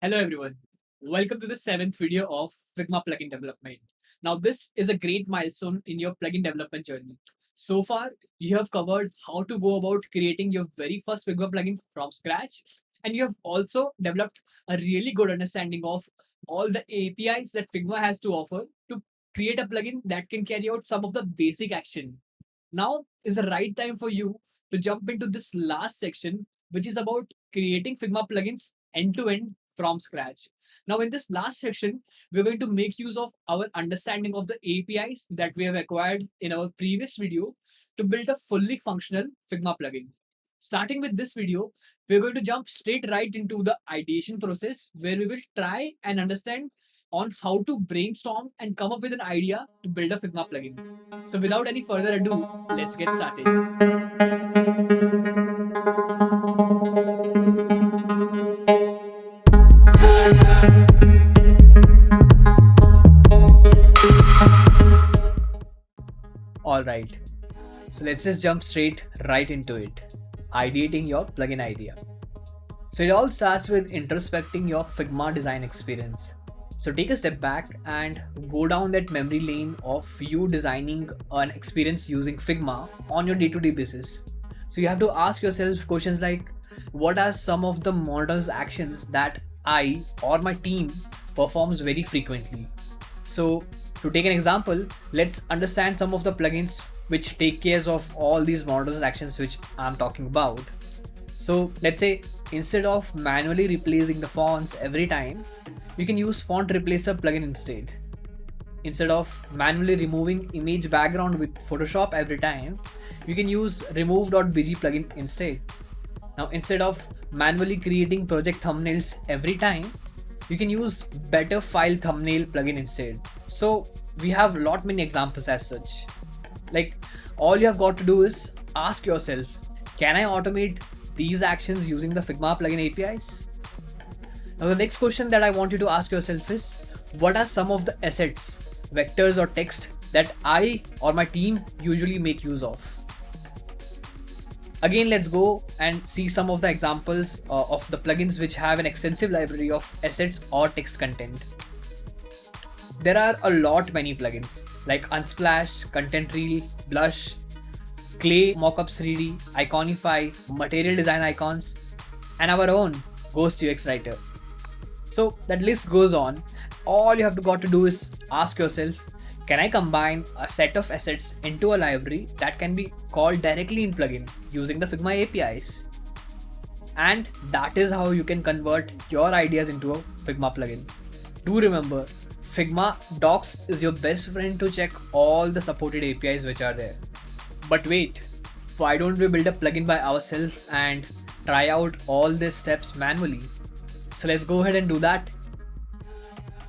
Hello everyone. Welcome to the seventh video of Figma plugin development. Now this is a great milestone in your plugin development journey. So far, you have covered how to go about creating your very first Figma plugin from scratch, and you have also developed a really good understanding of all the APIs that Figma has to offer to create a plugin that can carry out some of the basic action. Now is the right time for you to jump into this last section, which is about creating Figma plugins end to end from scratch. Now, in this last section, we're going to make use of our understanding of the APIs that we have acquired in our previous video to build a fully functional Figma plugin. Starting with this video, we're going to jump straight right into the ideation process where we will try and understand on how to brainstorm and come up with an idea to build a Figma plugin. So without any further ado, let's get started. Alright, so let's just jump straight right into it. Ideating your plugin idea. So it all starts with introspecting your Figma design experience. So take a step back and go down that memory lane of you designing an experience using Figma on your day-to-day basis. So you have to ask yourself questions like, what are some of the models actions that I or my team performs very frequently? So to take an example, let's understand some of the plugins which take care of all these models actions which I'm talking about. So let's say instead of manually replacing the fonts every time, you can use font replacer plugin instead. Instead of manually removing image background with Photoshop every time, you can use remove.bg plugin instead. Now instead of manually creating project thumbnails every time, you can use better file thumbnail plugin instead. So we have lot many examples as such. Like all you have got to do is ask yourself, can I automate these actions using the Figma plugin APIs? Now the next question that I want you to ask yourself is, what are some of the assets, vectors or text that I or my team usually make use of? Again, let's go and see some of the examples of the plugins which have an extensive library of assets or text content. There are a lot many plugins like Unsplash, Content Reel, Blush, Clay, Mockup 3D, Iconify, Material Design Icons, and our own Ghost UX Writer. So that list goes on. All you have got to do is ask yourself, can I combine a set of assets into a library that can be called directly in plugin using the Figma APIs? And that is how you can convert your ideas into a Figma plugin. Do remember, Figma Docs is your best friend to check all the supported APIs which are there. But wait, why don't we build a plugin by ourselves and try out all these steps manually? So let's go ahead and do that.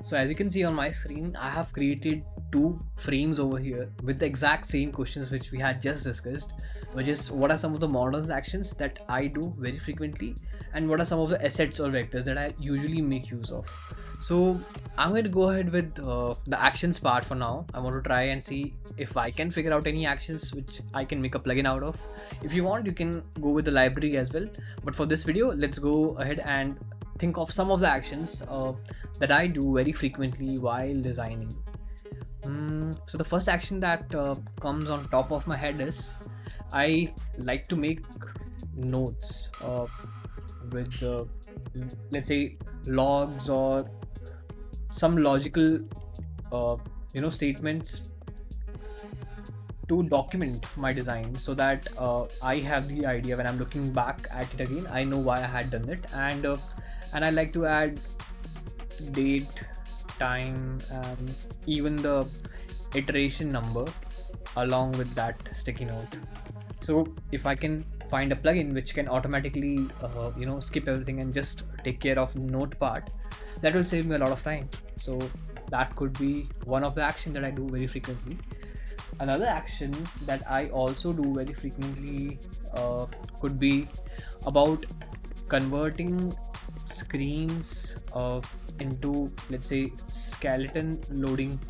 So as you can see on my screen, I have created two frames over here with the exact same questions which we had just discussed, which is what are some of the models actions that I do very frequently and what are some of the assets or vectors that I usually make use of. So I'm going to go ahead with the actions part for now. I want to try and see if I can figure out any actions which I can make a plugin out of. If you want, you can go with the library as well, but for this video, let's go ahead and think of some of the actions that I do very frequently while designing. So the first action that comes on top of my head is I like to make notes with let's say logs or some logical statements to document my design so that I have the idea when I'm looking back at it again. I know why I had done it, and I like to add date, time, and even the iteration number along with that sticky note. So if I can find a plugin which can automatically skip everything and just take care of note part, that will save me a lot of time. So that could be one of the actions that I do very frequently. Another action that I also do very frequently could be about converting screens into, let's say, skeleton loading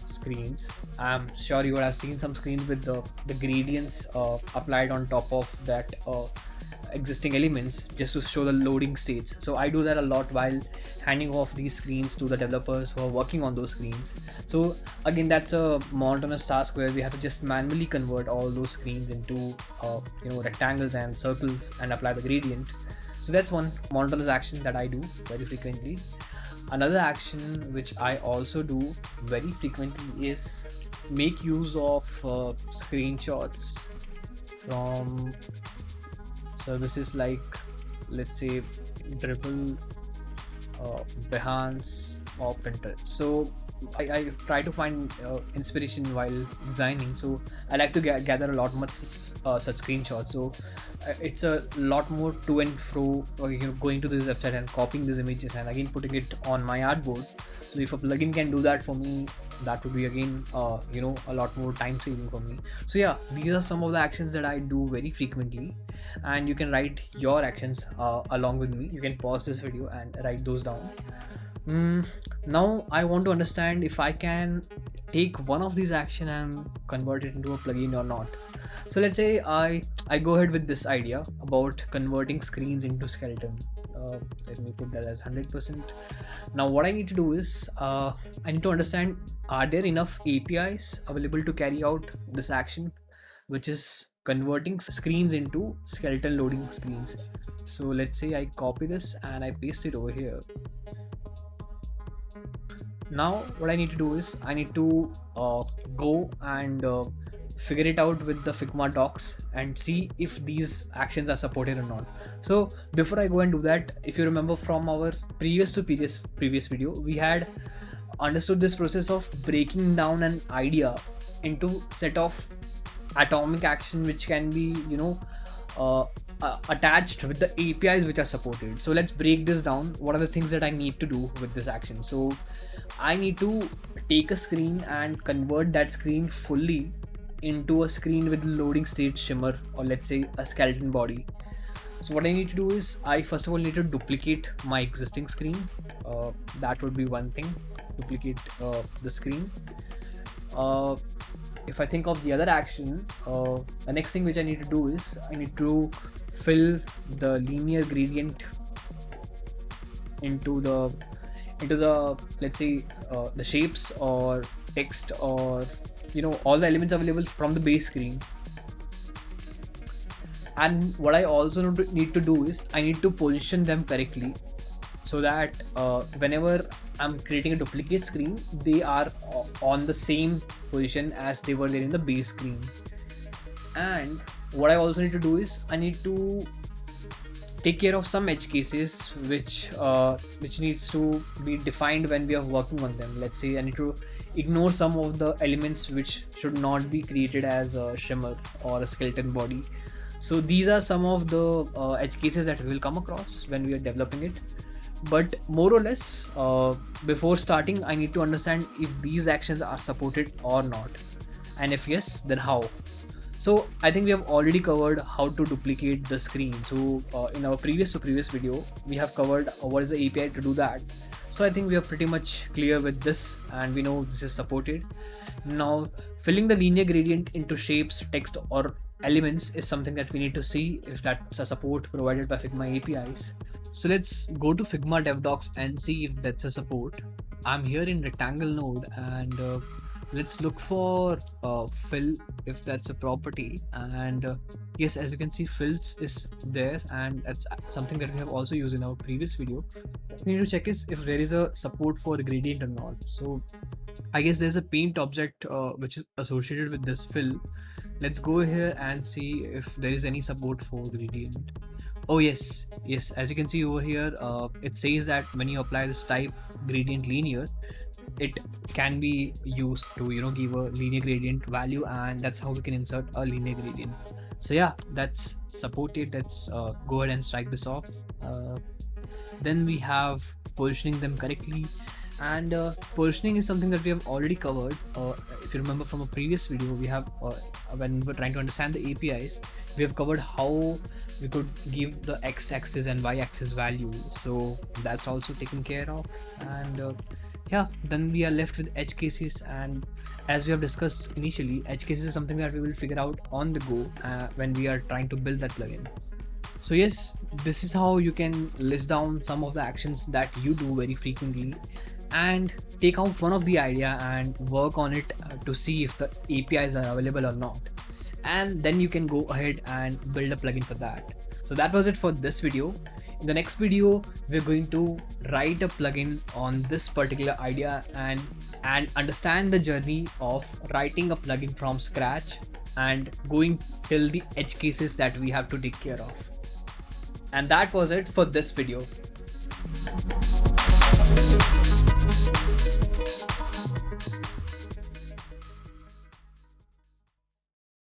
screens. I'm sure you would have seen some screens with the gradients applied on top of that existing elements just to show the loading states. So I do that a lot while handing off these screens to the developers who are working on those screens. So again, that's a monotonous task where we have to just manually convert all those screens into rectangles and circles and apply the gradient. So that's one monotonous action that I do very frequently. Another action which I also do very frequently is make use of screenshots from services like, let's say, Dribble, Behance, or Pinterest. So I try to find inspiration while designing. So I like to gather a lot much such screenshots. So it's a lot more to and fro, going to this website and copying these images and again putting it on my artboard. So if a plugin can do that for me, that would be again a lot more time saving for me. So yeah, these are some of the actions that I do very frequently, and you can write your actions along with me. You can pause this video and write those down. Now I want to understand if I can take one of these action and convert it into a plugin or not. So let's say I go ahead with this idea about converting screens into skeleton. Let me put that as 100%. Now what I need to do is I need to understand, are there enough APIs available to carry out this action, which is converting screens into skeleton loading screens. So let's say I copy this and I paste it over here. Now what I need to do is I need to go and figure it out with the Figma docs and see if these actions are supported or not. So before I go and do that, if you remember from our previous video, we had understood this process of breaking down an idea into set of atomic action which can be attached with the APIs which are supported. So let's break this down. What are the things that I need to do with this action? So I need to take a screen and convert that screen fully into a screen with loading state shimmer, or let's say a skeleton body. So what I need to do is I first of all need to duplicate my existing screen. That would be one thing, duplicate the screen. If I think of the other action, the next thing which I need to do is I need to fill the linear gradient into the let's say the shapes or text or all the elements available from the base screen. And what I also need to do is I need to position them correctly so that whenever I'm creating a duplicate screen, they are on the same position as they were there in the base screen. And what I also need to do is I need to take care of some edge cases which needs to be defined when we are working on them. Let's say I need to ignore some of the elements which should not be created as a shimmer or a skeleton body. So these are some of the edge cases that we will come across when we are developing it. But more or less, before starting, I need to understand if these actions are supported or not, and if yes, then how. So I think we have already covered how to duplicate the screen. So in our previous video, we have covered what is the API to do that. So I think we are pretty much clear with this and we know this is supported. Now filling the linear gradient into shapes, text or elements is something that we need to see if that's a support provided by Figma APIs. So let's go to Figma dev docs and see if that's a support. I'm here in rectangle node and let's look for fill if that's a property, and yes, as you can see, fills is there and that's something that we have also used in our previous video. We need to check is if there is a support for gradient or not. So I guess there's a paint object which is associated with this fill. Let's go here and see if there is any support for gradient. Oh yes, as you can see over here, it says that when you apply this type gradient linear, it can be used to give a linear gradient value, and that's how we can insert a linear gradient. So yeah, that's supported. Let's go ahead and strike this off. Then we have positioning them correctly, and positioning is something that we have already covered. If you remember from a previous video, we have when we were trying to understand the APIs, we have covered how we could give the x-axis and y-axis value. So that's also taken care of, and yeah, then we are left with edge cases, and as we have discussed initially, edge cases is something that we will figure out on the go when we are trying to build that plugin. So yes, this is how you can list down some of the actions that you do very frequently and take out one of the idea and work on it to see if the APIs are available or not. And then you can go ahead and build a plugin for that. So that was it for this video. In the next video, we're going to write a plugin on this particular idea and understand the journey of writing a plugin from scratch and going till the edge cases that we have to take care of. And that was it for this video.